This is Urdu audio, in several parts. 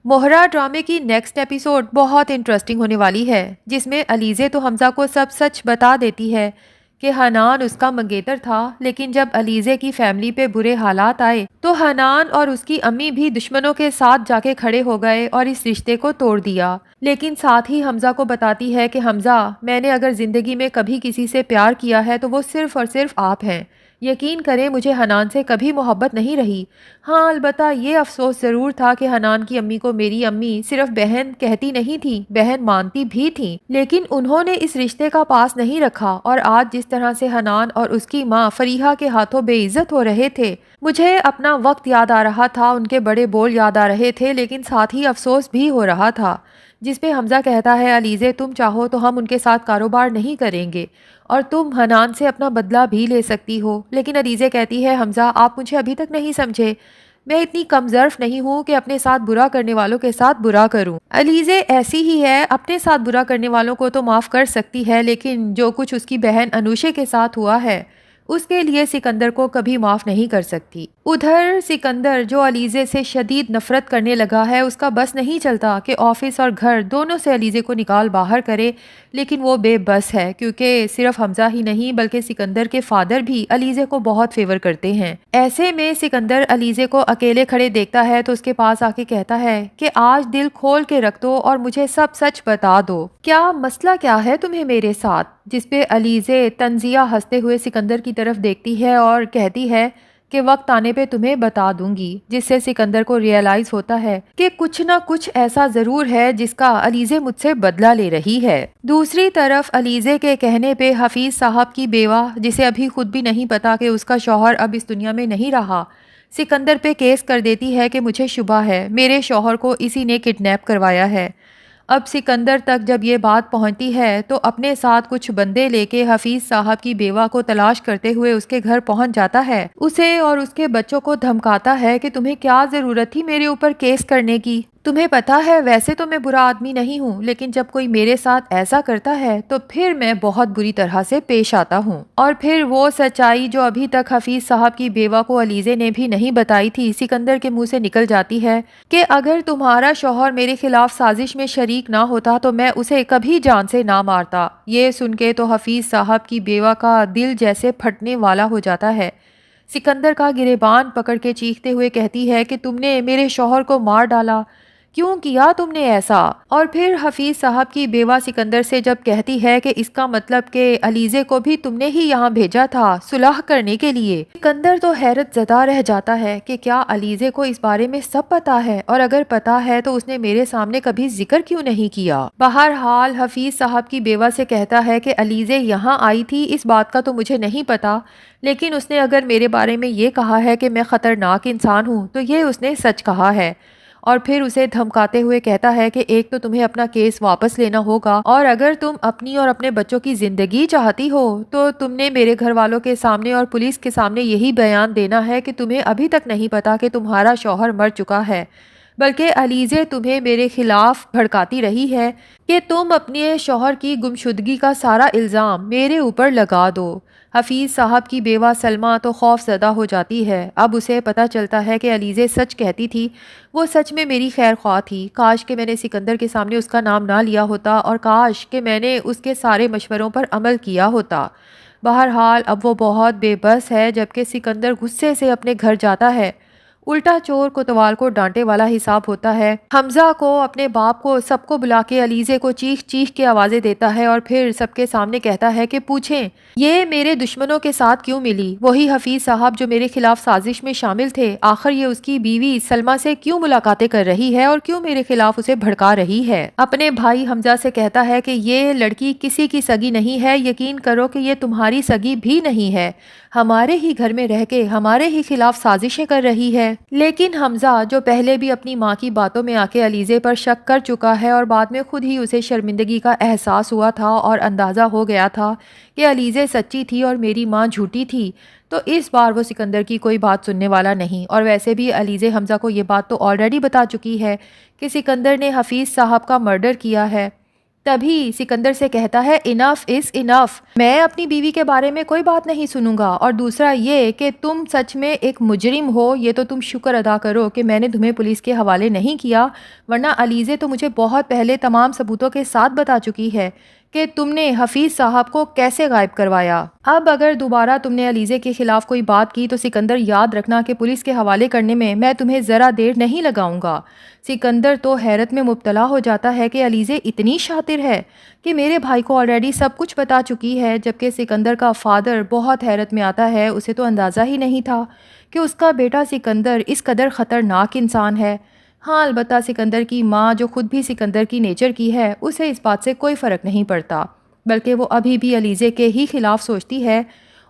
مہرا ڈرامے کی نیکسٹ ایپیسوڈ بہت انٹرسٹنگ ہونے والی ہے، جس میں علیزے تو حمزہ کو سب سچ بتا دیتی ہے کہ حنان اس کا منگیتر تھا، لیکن جب علیزے کی فیملی پہ برے حالات آئے تو حنان اور اس کی امی بھی دشمنوں کے ساتھ جا کے کھڑے ہو گئے اور اس رشتے کو توڑ دیا۔ لیکن ساتھ ہی حمزہ کو بتاتی ہے کہ حمزہ، میں نے اگر زندگی میں کبھی کسی سے پیار کیا ہے تو وہ صرف اور صرف آپ ہیں۔ یقین کریں مجھے حنان سے کبھی محبت نہیں رہی۔ ہاں البتہ یہ افسوس ضرور تھا کہ حنان کی امی کو میری امی صرف بہن کہتی نہیں تھی، بہن مانتی بھی تھی، لیکن انہوں نے اس رشتے کا پاس نہیں رکھا، اور آج جس طرح سے حنان اور اس کی ماں فریحہ کے ہاتھوں بے عزت ہو رہے تھے، مجھے اپنا وقت یاد آ رہا تھا، ان کے بڑے بول یاد آ رہے تھے، لیکن ساتھ ہی افسوس بھی ہو رہا تھا۔ جس پہ حمزہ کہتا ہے علیزے تم چاہو تو ہم ان کے ساتھ کاروبار نہیں کریں گے اور تم حنان سے اپنا بدلہ بھی لے سکتی ہو، لیکن علیزے کہتی ہے حمزہ آپ مجھے ابھی تک نہیں سمجھے، میں اتنی کم ظرف نہیں ہوں کہ اپنے ساتھ برا کرنے والوں کے ساتھ برا کروں۔ علیزے ایسی ہی ہے، اپنے ساتھ برا کرنے والوں کو تو معاف کر سکتی ہے، لیکن جو کچھ اس کی بہن انوشے کے ساتھ ہوا ہے اس کے لیے سکندر کو کبھی معاف نہیں کر سکتی۔ ادھر سکندر جو علیزے سے شدید نفرت کرنے لگا ہے، اس کا بس نہیں چلتا کہ آفس اور گھر دونوں سے علیزے کو نکال باہر کرے، لیکن وہ بے بس ہے کیونکہ صرف حمزہ ہی نہیں بلکہ سکندر کے فادر بھی علیزے کو بہت فیور کرتے ہیں۔ ایسے میں سکندر علیزے کو اکیلے کھڑے دیکھتا ہے تو اس کے پاس آ کے کہتا ہے کہ آج دل کھول کے رکھ دو اور مجھے سب سچ بتا دو، کیا مسئلہ کیا ہے تمہیں میرے ساتھ؟ جس پہ علیزے طنزیہ ہنستے ہوئے سکندر کی طرف دیکھتی ہے اور کہتی ہے کہ وقت آنے پہ تمہیں بتا دوں گی، جس سے سکندر کو ریئلائز ہوتا ہے کہ کچھ نہ کچھ ایسا ضرور ہے جس کا علیزے مجھ سے بدلہ لے رہی ہے۔ دوسری طرف علیزے کے کہنے پہ حفیظ صاحب کی بیوہ، جسے ابھی خود بھی نہیں پتا کہ اس کا شوہر اب اس دنیا میں نہیں رہا، سکندر پہ کیس کر دیتی ہے کہ مجھے شبہ ہے میرے شوہر کو اسی نے کڈنیپ کروایا ہے۔ اب سکندر تک جب یہ بات پہنچتی ہے تو اپنے ساتھ کچھ بندے لے کے حفیظ صاحب کی بیوہ کو تلاش کرتے ہوئے اس کے گھر پہنچ جاتا ہے، اسے اور اس کے بچوں کو دھمکاتا ہے کہ تمہیں کیا ضرورت تھی میرے اوپر کیس کرنے کی؟ تمہیں پتا ہے ویسے تو میں برا آدمی نہیں ہوں، لیکن جب کوئی میرے ساتھ ایسا کرتا ہے تو پھر میں بہت بری طرح سے پیش آتا ہوں۔ اور پھر وہ سچائی جو ابھی تک حفیظ صاحب کی بیوہ کو علیزے نے بھی نہیں بتائی تھی سکندر کے منہ سے نکل جاتی ہے کہ اگر تمہارا شوہر میرے خلاف سازش میں شریک نہ ہوتا تو میں اسے کبھی جان سے نہ مارتا۔ یہ سن کے تو حفیظ صاحب کی بیوہ کا دل جیسے پھٹنے والا ہو جاتا ہے۔ سکندر کا گریبان پکڑ کے چیختے ہوئے کہتی ہے کہ تم نے میرے شوہر کو مار ڈالا، کیوں کیا تم نے ایسا؟ اور پھر حفیظ صاحب کی بیوہ سکندر سے جب کہتی ہے کہ اس کا مطلب کہ علیزے کو بھی تم نے ہی یہاں بھیجا تھا صلح کرنے کے لیے، سکندر تو حیرت زدہ رہ جاتا ہے کہ کیا علیزے کو اس بارے میں سب پتا ہے، اور اگر پتا ہے تو اس نے میرے سامنے کبھی ذکر کیوں نہیں کیا؟ بہرحال حفیظ صاحب کی بیوہ سے کہتا ہے کہ علیزے یہاں آئی تھی اس بات کا تو مجھے نہیں پتا، لیکن اس نے اگر میرے بارے میں یہ کہا ہے کہ میں خطرناک انسان ہوں تو یہ اس نے سچ کہا ہے۔ اور پھر اسے دھمکاتے ہوئے کہتا ہے کہ ایک تو تمہیں اپنا کیس واپس لینا ہوگا، اور اگر تم اپنی اور اپنے بچوں کی زندگی چاہتی ہو تو تم نے میرے گھر والوں کے سامنے اور پولیس کے سامنے یہی بیان دینا ہے کہ تمہیں ابھی تک نہیں پتا کہ تمہارا شوہر مر چکا ہے، بلکہ علیزے تمہیں میرے خلاف بھڑکاتی رہی ہے کہ تم اپنے شوہر کی گمشدگی کا سارا الزام میرے اوپر لگا دو۔ حفیظ صاحب کی بیوہ سلمہ تو خوف زدہ ہو جاتی ہے، اب اسے پتہ چلتا ہے کہ علیزے سچ کہتی تھی، وہ سچ میں میری خیر خواہ تھی، کاش کہ میں نے سکندر کے سامنے اس کا نام نہ لیا ہوتا اور کاش کہ میں نے اس کے سارے مشوروں پر عمل کیا ہوتا۔ بہرحال اب وہ بہت بے بس ہے، جبکہ سکندر غصے سے اپنے گھر جاتا ہے۔ الٹا چور کوتوال کو ڈانٹے والا حساب ہوتا ہے۔ حمزہ کو اپنے باپ کو سب کو بلا کے علیزے کو چیخ چیخ کے آوازیں دیتا ہے اور پھر سب کے سامنے کہتا ہے کہ پوچھیں یہ میرے دشمنوں کے ساتھ کیوں ملی، وہی حفیظ صاحب جو میرے خلاف سازش میں شامل تھے، آخر یہ اس کی بیوی سلمہ سے کیوں ملاقاتیں کر رہی ہے اور کیوں میرے خلاف اسے بھڑکا رہی ہے؟ اپنے بھائی حمزہ سے کہتا ہے کہ یہ لڑکی کسی کی سگی نہیں ہے، یقین کرو کہ یہ تمہاری سگی بھی نہیں ہے، ہمارے ہی گھر میں رہ کے ہمارے ہی خلاف سازشیں کر رہی ہے۔ لیکن حمزہ جو پہلے بھی اپنی ماں کی باتوں میں آ کے علیزے پر شک کر چکا ہے اور بعد میں خود ہی اسے شرمندگی کا احساس ہوا تھا اور اندازہ ہو گیا تھا کہ علیزے سچی تھی اور میری ماں جھوٹی تھی، تو اس بار وہ سکندر کی کوئی بات سننے والا نہیں۔ اور ویسے بھی علیزے حمزہ کو یہ بات تو آلریڈی بتا چکی ہے کہ سکندر نے حفیظ صاحب کا مرڈر کیا ہے، تبھی سکندر سے کہتا ہے انف از انف، میں اپنی بیوی کے بارے میں کوئی بات نہیں سنوں گا، اور دوسرا یہ کہ تم سچ میں ایک مجرم ہو، یہ تو تم شکر ادا کرو کہ میں نے تمہیں پولیس کے حوالے نہیں کیا، ورنہ علیزے تو مجھے بہت پہلے تمام ثبوتوں کے ساتھ بتا چکی ہے کہ تم نے حفیظ صاحب کو کیسے غائب کروایا۔ اب اگر دوبارہ تم نے علیزے کے خلاف کوئی بات کی تو سکندر یاد رکھنا کہ پولیس کے حوالے کرنے میں تمہیں ذرا دیر نہیں لگاؤں گا۔ سکندر تو حیرت میں مبتلا ہو جاتا ہے کہ علیزے اتنی شاطر ہے کہ میرے بھائی کو آلریڈی سب کچھ بتا چکی ہے، جبکہ سکندر کا فادر بہت حیرت میں آتا ہے، اسے تو اندازہ ہی نہیں تھا کہ اس کا بیٹا سکندر اس قدر خطرناک انسان ہے۔ ہاں البتہ سکندر کی ماں جو خود بھی سکندر کی نیچر کی ہے، اسے اس بات سے کوئی فرق نہیں پڑتا، بلکہ وہ ابھی بھی علیزے کے ہی خلاف سوچتی ہے،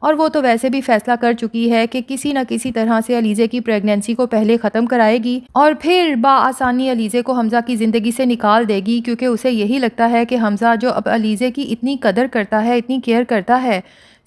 اور وہ تو ویسے بھی فیصلہ کر چکی ہے کہ کسی نہ کسی طرح سے علیزے کی پریگنینسی کو پہلے ختم کرائے گی اور پھر بآسانی علیزے کو حمزہ کی زندگی سے نکال دے گی، کیونکہ اسے یہی لگتا ہے کہ حمزہ جو اب علیزے کی اتنی قدر کرتا ہے، اتنی کیئر کرتا ہے،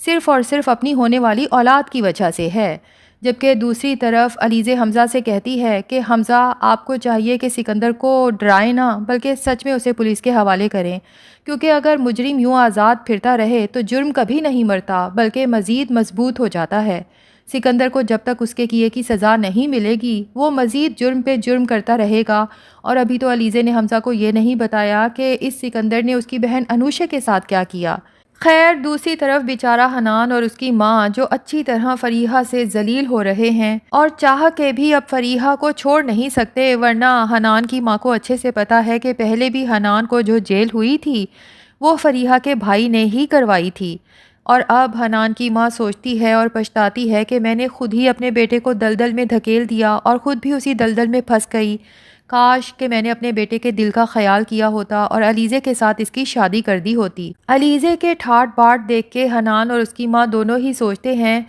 صرف اور صرف اپنی ہونے والی اولاد کی وجہ سے ہے۔ جبکہ دوسری طرف علیزے حمزہ سے کہتی ہے کہ حمزہ آپ کو چاہیے کہ سکندر کو ڈرائیں نہ، بلکہ سچ میں اسے پولیس کے حوالے کریں، کیونکہ اگر مجرم یوں آزاد پھرتا رہے تو جرم کبھی نہیں مرتا بلکہ مزید مضبوط ہو جاتا ہے۔ سکندر کو جب تک اس کے کیے کی سزا نہیں ملے گی وہ مزید جرم پہ جرم کرتا رہے گا، اور ابھی تو علیزے نے حمزہ کو یہ نہیں بتایا کہ اس سکندر نے اس کی بہن انوشے کے ساتھ کیا کیا۔ خیر دوسری طرف بیچارہ حنان اور اس کی ماں جو اچھی طرح فریحہ سے ذلیل ہو رہے ہیں اور چاہ کے بھی اب فریحہ کو چھوڑ نہیں سکتے، ورنہ حنان کی ماں کو اچھے سے پتا ہے کہ پہلے بھی حنان کو جو جیل ہوئی تھی وہ فریحہ کے بھائی نے ہی کروائی تھی، اور اب حنان کی ماں سوچتی ہے اور پچھتاتی ہے کہ میں نے خود ہی اپنے بیٹے کو دلدل میں دھکیل دیا اور خود بھی اسی دلدل میں پھنس گئی، کاش کہ میں نے اپنے بیٹے کے دل کا خیال کیا ہوتا اور علیزے کے ساتھ اس کی شادی کر دی ہوتی۔ علیزے کے ٹھاٹ باٹ دیکھ کے حنان اور اس کی ماں دونوں ہی سوچتے ہیں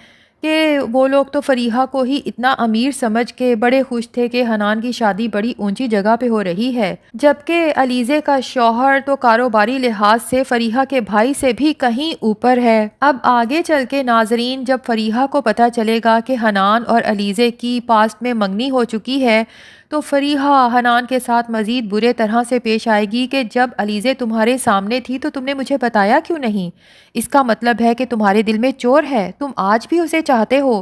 کہ وہ لوگ تو فریحہ کو ہی اتنا امیر سمجھ کے بڑے خوش تھے کہ حنان کی شادی بڑی اونچی جگہ پہ ہو رہی ہے، جبکہ علیزے کا شوہر تو کاروباری لحاظ سے فریحہ کے بھائی سے بھی کہیں اوپر ہے۔ اب آگے چل کے ناظرین جب فریحہ کو پتہ چلے گا کہ حنان اور علیزے کی پاسٹ میں منگنی ہو چکی ہے تو فریحہ حنان کے ساتھ مزید برے طرح سے پیش آئے گی کہ جب علیزے تمہارے سامنے تھی تو تم نے مجھے بتایا کیوں نہیں؟ اس کا مطلب ہے کہ تمہارے دل میں چور ہے، تم آج بھی اسے چاہتے ہو۔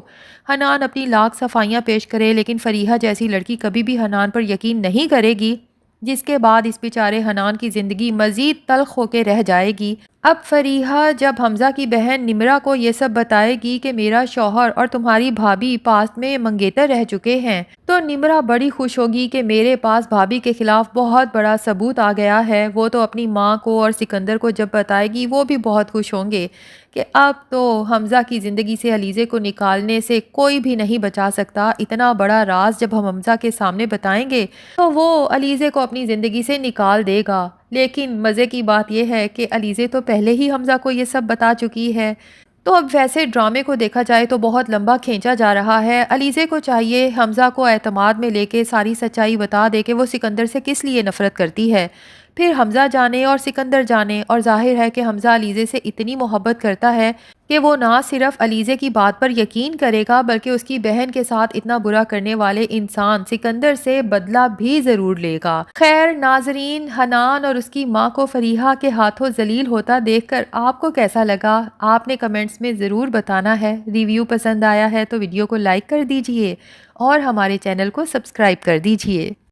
حنان اپنی لاکھ صفائیاں پیش کرے لیکن فریحہ جیسی لڑکی کبھی بھی حنان پر یقین نہیں کرے گی، جس کے بعد اس بیچارے حنان کی زندگی مزید تلخ ہو کے رہ جائے گی۔ اب فریحہ جب حمزہ کی بہن نمرہ کو یہ سب بتائے گی کہ میرا شوہر اور تمہاری بھابھی پاس میں منگیتر رہ چکے ہیں تو نمرہ بڑی خوش ہوگی کہ میرے پاس بھابھی کے خلاف بہت بڑا ثبوت آ گیا ہے۔ وہ تو اپنی ماں کو اور سکندر کو جب بتائے گی وہ بھی بہت خوش ہوں گے کہ اب تو حمزہ کی زندگی سے علیزے کو نکالنے سے کوئی بھی نہیں بچا سکتا۔ اتنا بڑا راز جب ہم حمزہ کے سامنے بتائیں گے تو وہ علیزے کو اپنی زندگی سے نکال دے گا۔ لیکن مزے کی بات یہ ہے کہ علیزے تو پہلے ہی حمزہ کو یہ سب بتا چکی ہے، تو اب ویسے ڈرامے کو دیکھا جائے تو بہت لمبا کھینچا جا رہا ہے۔ علیزے کو چاہیے حمزہ کو اعتماد میں لے کے ساری سچائی بتا دے کہ وہ سکندر سے کس لیے نفرت کرتی ہے، پھر حمزہ جانے اور سکندر جانے، اور ظاہر ہے کہ حمزہ علیزے سے اتنی محبت کرتا ہے کہ وہ نہ صرف علیزے کی بات پر یقین کرے گا بلکہ اس کی بہن کے ساتھ اتنا برا کرنے والے انسان سکندر سے بدلہ بھی ضرور لے گا۔ خیر ناظرین، حنان اور اس کی ماں کو فریحہ کے ہاتھوں ذلیل ہوتا دیکھ کر آپ کو کیسا لگا؟ آپ نے کمنٹس میں ضرور بتانا ہے۔ ریویو پسند آیا ہے تو ویڈیو کو لائک کر دیجئے اور ہمارے چینل کو سبسکرائب کر دیجئے۔